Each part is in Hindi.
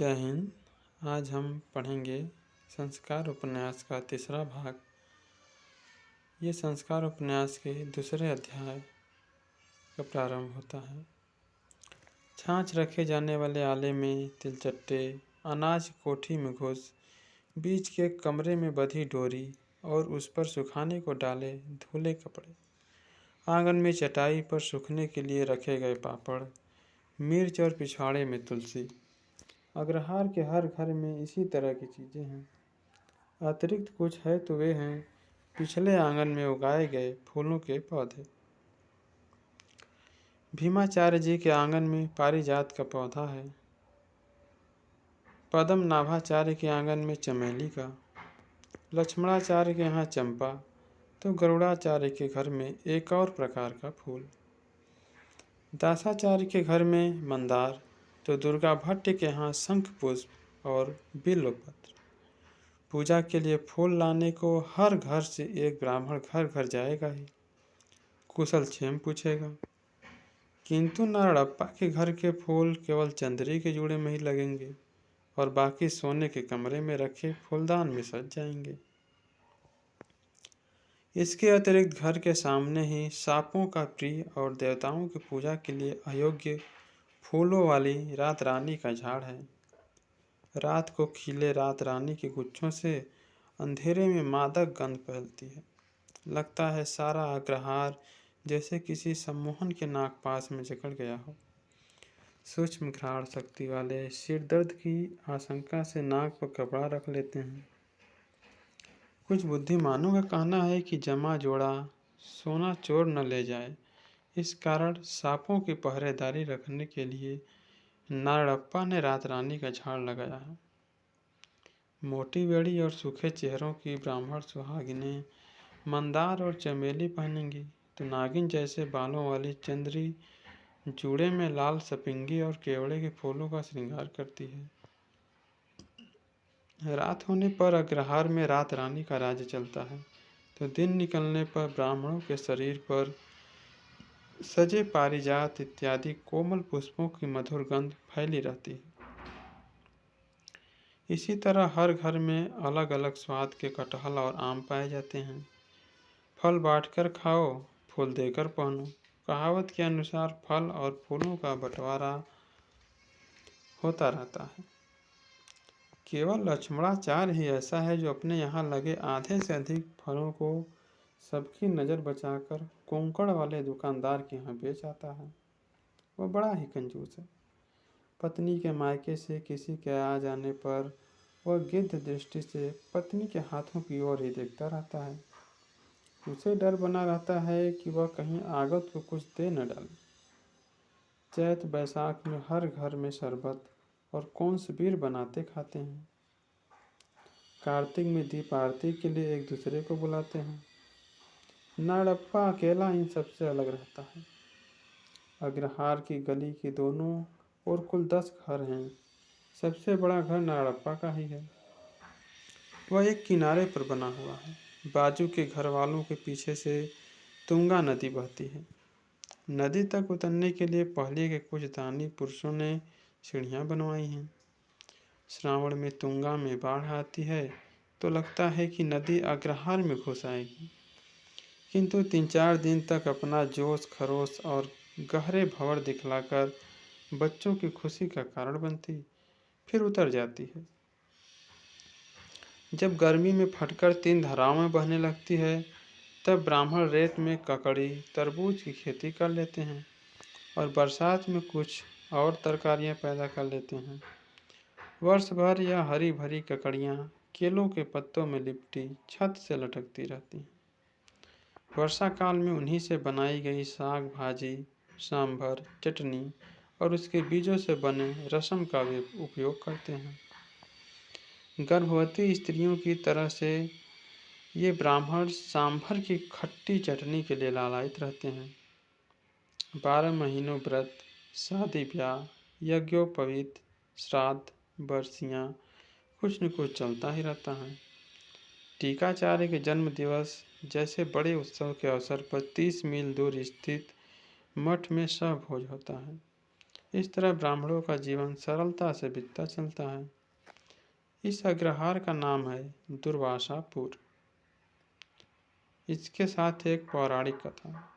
जय हिंद। आज हम पढ़ेंगे संस्कार उपन्यास का तीसरा भाग। ये संस्कार उपन्यास के दूसरे अध्याय का प्रारंभ होता है। छाछ रखे जाने वाले आले में तिलचट्टे, अनाज की कोठी में घुस, बीच के कमरे में बंधी डोरी और उस पर सुखाने को डाले धुले कपड़े, आंगन में चटाई पर सूखने के लिए रखे गए पापड़, मिर्च और पिछवाड़े में तुलसी। अग्रहार के हर घर में इसी तरह की चीज़ें हैं। अतिरिक्त कुछ है तो वे हैं पिछले आंगन में उगाए गए फूलों के पौधे। भीमाचार्य जी के आंगन में पारिजात का पौधा है। पद्म नाभाचार्य के आंगन में चमेली का, लक्ष्मणाचार्य के यहाँ चंपा, तो गरुड़ाचार्य के घर में एक और प्रकार का फूल। दासाचार्य के घर में मंदार, तो दुर्गा भट्ट के यहाँ शंख पुष्प और बिल्वपत्र। पूजा के लिए फूल लाने को हर घर से एक ब्राह्मण घर घर जाएगा ही, कुशल क्षेम पूछेगा। किंतु नारड़प्पा के घर के फूल केवल चंदरी के जूड़े में ही लगेंगे और बाकी सोने के कमरे में रखे फूलदान में सज जाएंगे। इसके अतिरिक्त घर के सामने ही सांपों का प्रिय और देवताओं की पूजा के लिए अयोग्य फूलों वाली रात रानी का झाड़ है। रात को खिले रात रानी के गुच्छों से अंधेरे में मादक गंध फैलती है। लगता है सारा अग्रहार जैसे किसी सम्मोहन के नागपाश में जकड़ गया हो। सूक्ष्म घ्राण शक्ति वाले सिर दर्द की आशंका से नाक पर कपड़ा रख लेते हैं। कुछ बुद्धिमानों का कहना है कि जमा जोड़ा सोना चोर न ले जाए, इस कारण सांपों की पहरेदारी रखने के लिए नारड़प्पा ने रात रानी का झाड़ लगाया है। मोटी बेड़ी और सूखे चेहरों की ब्राह्मण सुहागिनें मंदार और चमेली पहनेंगी, तो नागिन जैसे बालों वाली चंद्री जूड़े में लाल सपिंगी और केवड़े के फूलों का श्रृंगार करती है। रात होने पर अग्रहार में रात रानी का राज्य चलता है, तो दिन निकलने पर ब्राह्मणों के शरीर पर सजे पारिजात इत्यादि कोमल पुष्पों की मधुर गंध फैली रहती है। इसी तरह हर घर में अलग अलग स्वाद के कटहल और आम पाए जाते हैं। फल बांटकर खाओ, फूल देकर पहनो। कहावत के अनुसार फल और फूलों का बंटवारा होता रहता है। केवल लक्ष्मणाचार्य ही ऐसा है जो अपने यहाँ लगे आधे से अधिक फलों को सबकी नज़र बचाकर कोंकण वाले दुकानदार के यहाँ बेच आता है। वह बड़ा ही कंजूस है। पत्नी के मायके से किसी के आ जाने पर वह गिद्ध दृष्टि से पत्नी के हाथों की ओर ही देखता रहता है। उसे डर बना रहता है कि वह कहीं आगत को कुछ दे न डाले। चैत बैसाख में हर घर में शरबत और कौंसबीर बनाते खाते हैं। कार्तिक में दीप आरती के लिए एक दूसरे को बुलाते हैं। नारड़प्पा अकेला इन सबसे अलग रहता है। अग्रहार की गली की दोनों ओर कुल 10 घर हैं। सबसे बड़ा घर नारड़प्पा का ही है। वह एक किनारे पर बना हुआ है। बाजू के घर वालों के पीछे से तुंगा नदी बहती है। नदी तक उतरने के लिए पहले के कुछ दानी पुरुषों ने सीढ़ियाँ बनवाई हैं। श्रावण में तुंगा में बाढ़ आती है तो लगता है कि नदी अग्रहार में घुस आएगी, किंतु 3-4 दिन तक अपना जोश खरोश और गहरे भंवर दिखलाकर बच्चों की खुशी का कारण बनती, फिर उतर जाती है। जब गर्मी में फटकर 3 धाराएं बहने लगती है, तब ब्राह्मण रेत में ककड़ी तरबूज की खेती कर लेते हैं और बरसात में कुछ और तरकारियां पैदा कर लेते हैं। वर्ष भर यह हरी भरी ककड़ियाँ केलों के पत्तों में लिपटी छत से लटकती रहती हैं। वर्षा काल में उन्हीं से बनाई गई साग भाजी, सांभर, चटनी और उसके बीजों से बने रसम का भी उपयोग करते हैं। गर्भवती स्त्रियों की तरह से ये ब्राह्मण सांभर की खट्टी चटनी के लिए लालायित रहते हैं। 12 महीनों व्रत, शादी ब्याह, यज्ञोपवीत, श्राद्ध, बरसियाँ, कुछ न कुछ चलता ही रहता है। टीकाचार्य के जन्म दिवस जैसे बड़े उत्सव के अवसर पर 30 मील दूर स्थित मठ में सहभोज होता है। इस तरह ब्राह्मणों का जीवन सरलता से बीतता चलता है। इस अग्रहार का नाम है दुर्वासापुर। इसके साथ एक पौराणिक कथा।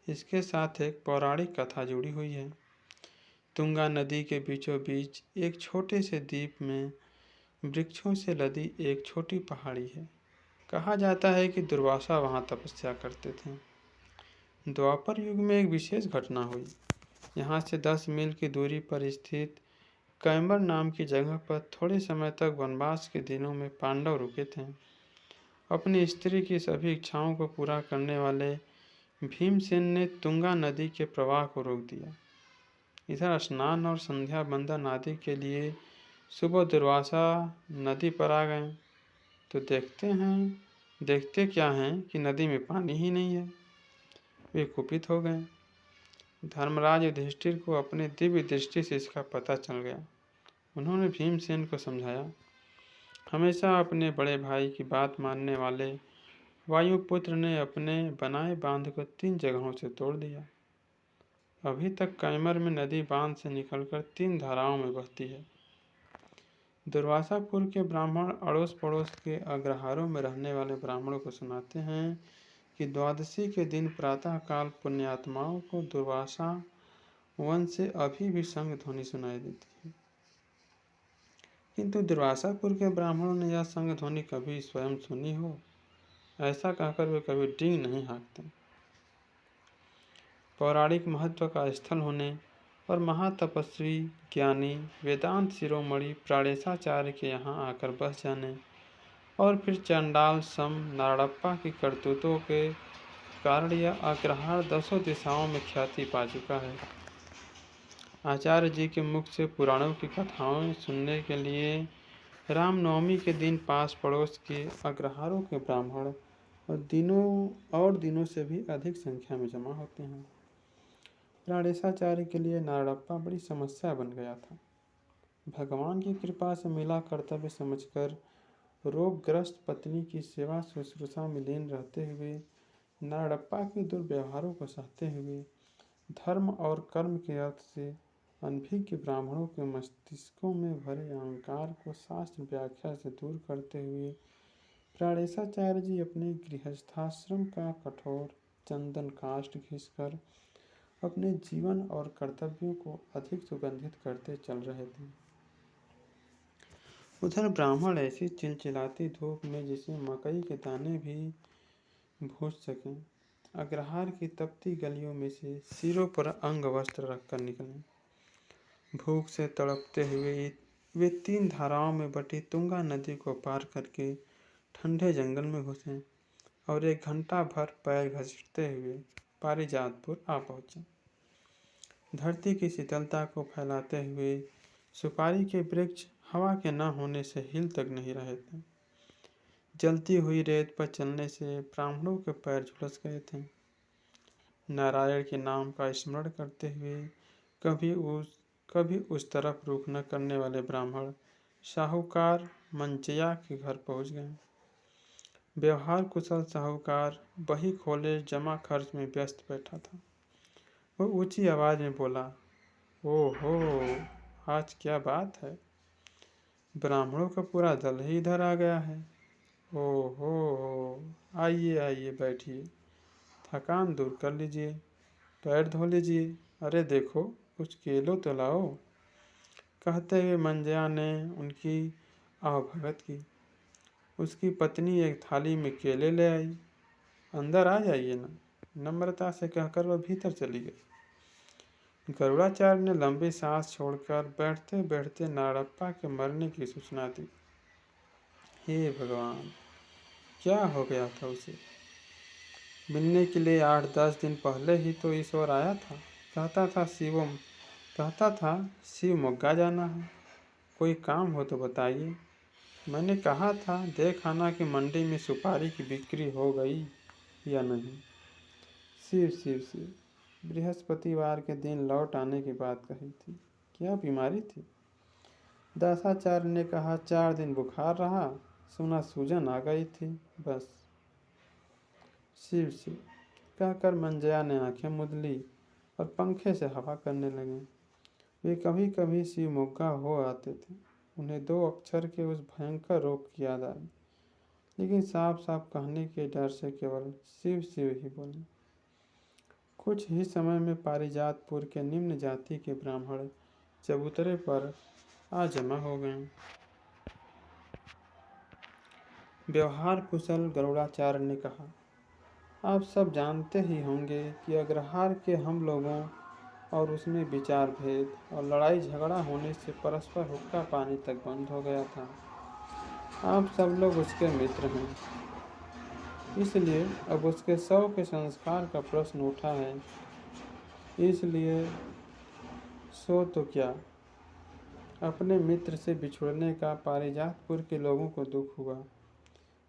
इसके साथ एक पौराणिक कथा जुड़ी हुई है। तुंगा नदी के बीचों बीच एक छोटे से द्वीप में वृक्षों से लदी एक छोटी पहाड़ी है। कहा जाता है कि दुर्वासा वहां तपस्या करते थे। द्वापर युग में एक विशेष घटना हुई। यहाँ से 10 मील की दूरी पर स्थित कैम्बर नाम की जगह पर थोड़े समय तक वनवास के दिनों में पांडव रुके थे। अपनी स्त्री की सभी इच्छाओं को पूरा करने वाले भीमसेन ने तुंगा नदी के प्रवाह को रोक दिया। इधर स्नान और संध्या बंदन आदि के लिए सुबह दुर्वासा नदी पर आ गए तो देखते क्या हैं कि नदी में पानी ही नहीं है। वे कुपित हो गए। धर्मराज युधिष्ठिर को अपने दिव्य दृष्टि से इसका पता चल गया। उन्होंने भीमसेन को समझाया। हमेशा अपने बड़े भाई की बात मानने वाले वायुपुत्र ने अपने बनाए बांध को 3 जगहों से तोड़ दिया। अभी तक कैमर में नदी बांध से निकलकर 3 धाराओं में बहती है। दुर्वासापुर के ब्राह्मण अड़ोस पड़ोस के अग्रहारों में रहने वाले ब्राह्मणों को सुनाते हैं कि द्वादशी के दिन प्रातः काल पुण्यात्माओं को दुर्वासा वन से अभी भी संग ध्वनि सुनाई देती है। किंतु दुर्वासापुर के ब्राह्मणों ने यह संग ध्वनि कभी स्वयं सुनी हो, ऐसा कहकर वे कभी डींग नहीं हाँकते। पौराणिक महत्व का स्थल होने और महातपस्वी ज्ञानी वेदांत शिरोमणि प्राणेशाचार्य के यहाँ आकर बस जाने और फिर चंडाल सम नारड़प्पा की करतूतों के कारण यह अग्रहार 10 दिशाओं में ख्याति पा चुका है। आचार्य जी के मुख से पुराणों की कथाएं सुनने के लिए रामनवमी के दिन पास पड़ोस के अग्रहारों के ब्राह्मण और दिनों से भी अधिक संख्या में जमा होते हैं। प्राणेशाचार्य के लिए नारड़प्पा बड़ी समस्या बन गया था। भगवान की कृपा से मिला कर्तव्य समझकर रोगग्रस्त पत्नी की सेवा शुश्रूषा में लीन रहते हुए नारड़प्पा के दुर्व्यवहारों को सहते हुए धर्म और कर्म के अर्थ से अनभिज्ञ ब्राह्मणों के मस्तिष्कों में भरे अहंकार को शास्त्र व्याख्या से दूर करते हुए प्राणेशाचार्य जी अपने गृहस्थाश्रम का कठोर चंदन काष्ठ घिसकर अपने जीवन और कर्तव्यों को अधिक सुगंधित करते चल रहे थे। उधर ब्राह्मण ऐसी चिलचिलाती धूप में जिसे मकई के दाने भी भूज सकें, अग्रहार की तपती गलियों में से सिरों पर अंग वस्त्र रखकर निकले। भूख से तड़पते हुए वे 3 धाराओं में बटी तुंगा नदी को पार करके ठंडे जंगल में घुसे और 1 घंटा भर पैर घसीटते हुए पारिजातपुर आ पहुंचे। धरती की शीतलता को फैलाते हुए सुपारी के वृक्ष हवा के न होने से हिल तक नहीं रहे थे। जलती हुई रेत पर चलने से ब्राह्मणों के पैर झुलस गए थे। नारायण के नाम का स्मरण करते हुए कभी उस तरफ रुख न करने वाले ब्राह्मण साहूकार मंचया के घर पहुंच गए। व्यवहार कुशल साहूकार बही खोले जमा खर्च में व्यस्त बैठा था। वो ऊंची आवाज में बोला, ओहो, आज क्या बात है? ब्राह्मणों का पूरा दल ही इधर आ गया है। ओहो, आइए आइए बैठिए, थकान दूर कर लीजिए, पैर धो लीजिए। अरे देखो, कुछ केलो तो लाओ। कहते हुए मंजया ने उनकी आवभगत की। उसकी पत्नी एक थाली में केले ले आई। अंदर आ जाइए ना, नम्रता से कहकर वह भीतर चली गई। गरुड़ाचार्य ने लंबी सांस छोड़कर बैठते बैठते नारड़प्पा के मरने की सूचना दी। हे भगवान, क्या हो गया था उसे? मिलने के लिए 8-10 दिन पहले ही तो ईश्वर आया था। कहता था शिवमोग्गा जाना है। कोई काम हो तो बताइए। मैंने कहा था देख आना कि मंडी में सुपारी की बिक्री हो गई या नहीं। शिव शिव शिव, बृहस्पतिवार के दिन लौट आने की बात कही थी। क्या बीमारी थी? दासाचार्य ने कहा 4 दिन बुखार रहा, सुना सूजन आ गई थी, बस। शिव शिव, कहकर मंजया ने आंखें मूंद ली और पंखे से हवा करने लगे। वे कभी कभी शिवमोग्गा हो आते थे। उन्हें 2 अक्षर के उस भयंकर रोग की याद आई, लेकिन साफ साफ कहने के डर से केवल शिव शिव ही बोले। कुछ ही समय में पारिजातपुर के निम्न जाति के ब्राह्मण चबूतरे पर आ जमा हो गए। व्यवहार कुशल गरुड़ाचार्य ने कहा, आप सब जानते ही होंगे कि अग्रहार के हम लोगों और उसमें विचार भेद और लड़ाई झगड़ा होने से परस्पर हुक्का पानी तक बंद हो गया था। आप सब लोग उसके मित्र हैं, इसलिए अब उसके शव के संस्कार का प्रश्न उठा है। इसलिए सो तो क्या, अपने मित्र से बिछुड़ने का पारिजातपुर के लोगों को दुख हुआ,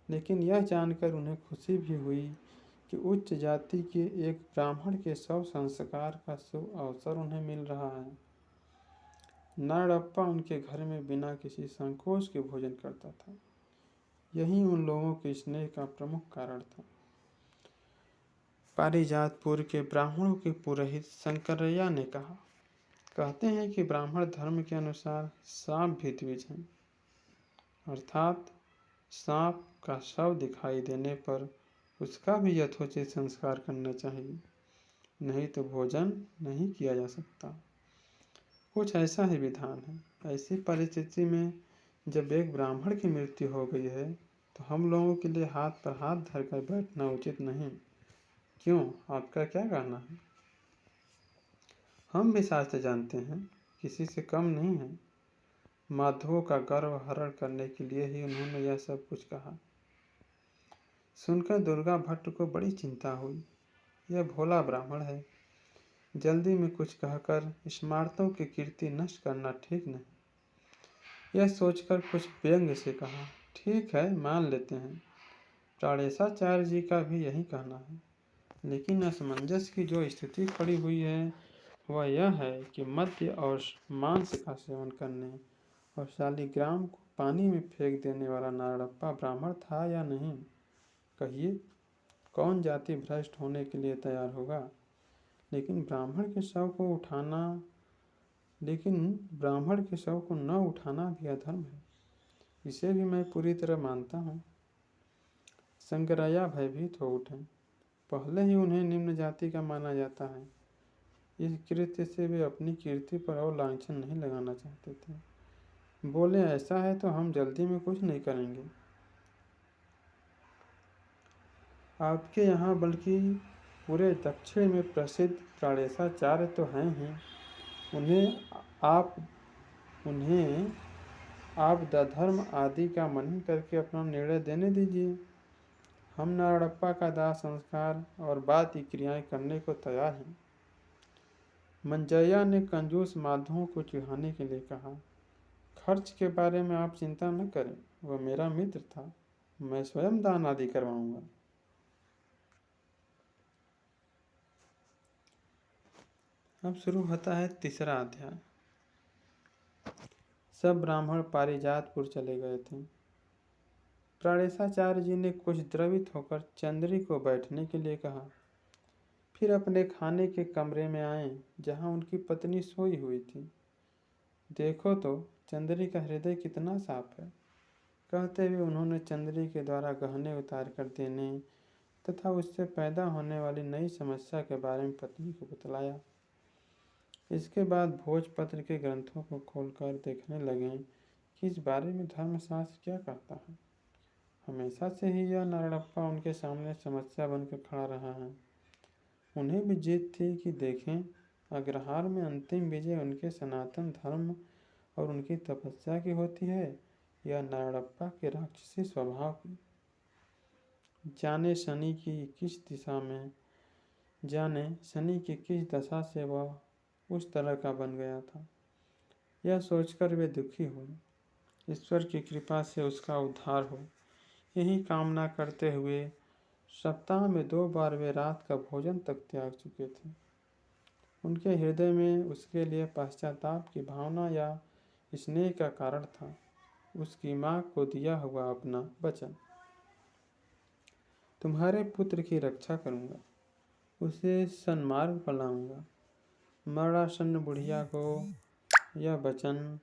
लेकिन यह जानकर उन्हें खुशी भी हुई कि उच्च जाति के एक ब्राह्मण के शव संस्कार का शुभ अवसर उन्हें मिल रहा है। नारायणप्पा उनके घर में बिना किसी संकोच के भोजन करता था। यही उन लोगों के स्नेह का प्रमुख कारण था। पारिजातपुर के ब्राह्मणों के पुरोहित शंकरैया ने कहा, कहते हैं कि ब्राह्मण धर्म के अनुसार सांप भी द्विज हैं, अर्थात सांप का शव दिखाई देने पर उसका भी यथोचित संस्कार करना चाहिए, नहीं तो भोजन नहीं किया जा सकता। कुछ ऐसा ही विधान है। ऐसी परिस्थिति में जब एक ब्राह्मण की मृत्यु हो गई है तो हम लोगों के लिए हाथ पर हाथ धरकर बैठना उचित नहीं। क्यों, आपका क्या कहना है? हम भी शास्त्र जानते हैं, किसी से कम नहीं है। माधवों का गर्व हरण करने के लिए ही उन्होंने यह सब कुछ कहा। सुनकर दुर्गा भट्ट को बड़ी चिंता हुई। यह भोला ब्राह्मण है, जल्दी में कुछ कहकर स्मार्तों की कीर्ति नष्ट करना ठीक नहीं। यह सोचकर कुछ व्यंग्य से कहा, ठीक है, मान लेते हैं। प्राणेशाचार्य जी का भी यही कहना है, लेकिन असमंजस की जो स्थिति खड़ी हुई है वह यह है कि मद्य और मांस का सेवन करने और शालिग्राम को पानी में फेंक देने वाला नारायणप्पा ब्राह्मण था या नहीं। कहिए, कौन जाति भ्रष्ट होने के लिए तैयार होगा? लेकिन ब्राह्मण के शव को न उठाना भी अधर्म है, इसे भी मैं पूरी तरह मानता हूँ। शंकरैया भयभीत हो उठे। पहले ही उन्हें निम्न जाति का माना जाता है। इस कृत्य से वे अपनी कीर्ति पर और लांछन नहीं लगाना चाहते थे। बोले, ऐसा है तो हम जल्दी में कुछ नहीं करेंगे। आपके यहाँ बल्कि पूरे दक्षिण में प्रसिद्ध प्राणेशाचार्य तो हैं ही। उन्हें आप धर्म आदि का मनन करके अपना निर्णय देने दीजिए। हम नारायणप्पा का दाह संस्कार और बाकी क्रियाएं करने को तैयार हैं। मंजैया ने कंजूस माधवों को चिढ़ाने के लिए कहा, खर्च के बारे में आप चिंता न करें, वह मेरा मित्र था, मैं स्वयं दान आदि करवाऊंगा। अब शुरू होता है तीसरा अध्याय। सब ब्राह्मण पारिजातपुर चले गए थे। प्राणेशाचार्य जी ने कुछ द्रवित होकर चंद्री को बैठने के लिए कहा, फिर अपने खाने के कमरे में आए जहां उनकी पत्नी सोई हुई थी। देखो तो चंद्री का हृदय कितना साफ है। कहते हुए उन्होंने चंद्री के द्वारा गहने उतार कर देने तथा उससे पैदा होने वाली नई समस्या के बारे में पत्नी को बतलाया। इसके बाद भोजपत्र के ग्रंथों को खोलकर देखने लगे कि इस बारे में धर्मशास्त्र क्या कहता है। हमेशा से ही यह नारायणप्पा उनके सामने समस्या बनकर खड़ा रहा है। उन्हें भी जिद थी कि देखें, अग्रहार में अंतिम विजय उनके सनातन धर्म और उनकी तपस्या की होती है या नारायणप्पा के राक्षसी स्वभाव की। जाने शनि की किस दशा से वह उस तरह का बन गया था। यह सोचकर वे दुखी हुए। ईश्वर की कृपा से उसका उद्धार हो, यही कामना करते हुए सप्ताह में 2 बार वे रात का भोजन तक त्याग चुके थे। उनके हृदय में उसके लिए पश्चाताप की भावना या स्नेह का कारण था उसकी माँ को दिया हुआ अपना वचन, तुम्हारे पुत्र की रक्षा करूंगा। उसे सन्मार्ग पर लाऊंगा। मरणासन्न बुढ़िया को यह वचन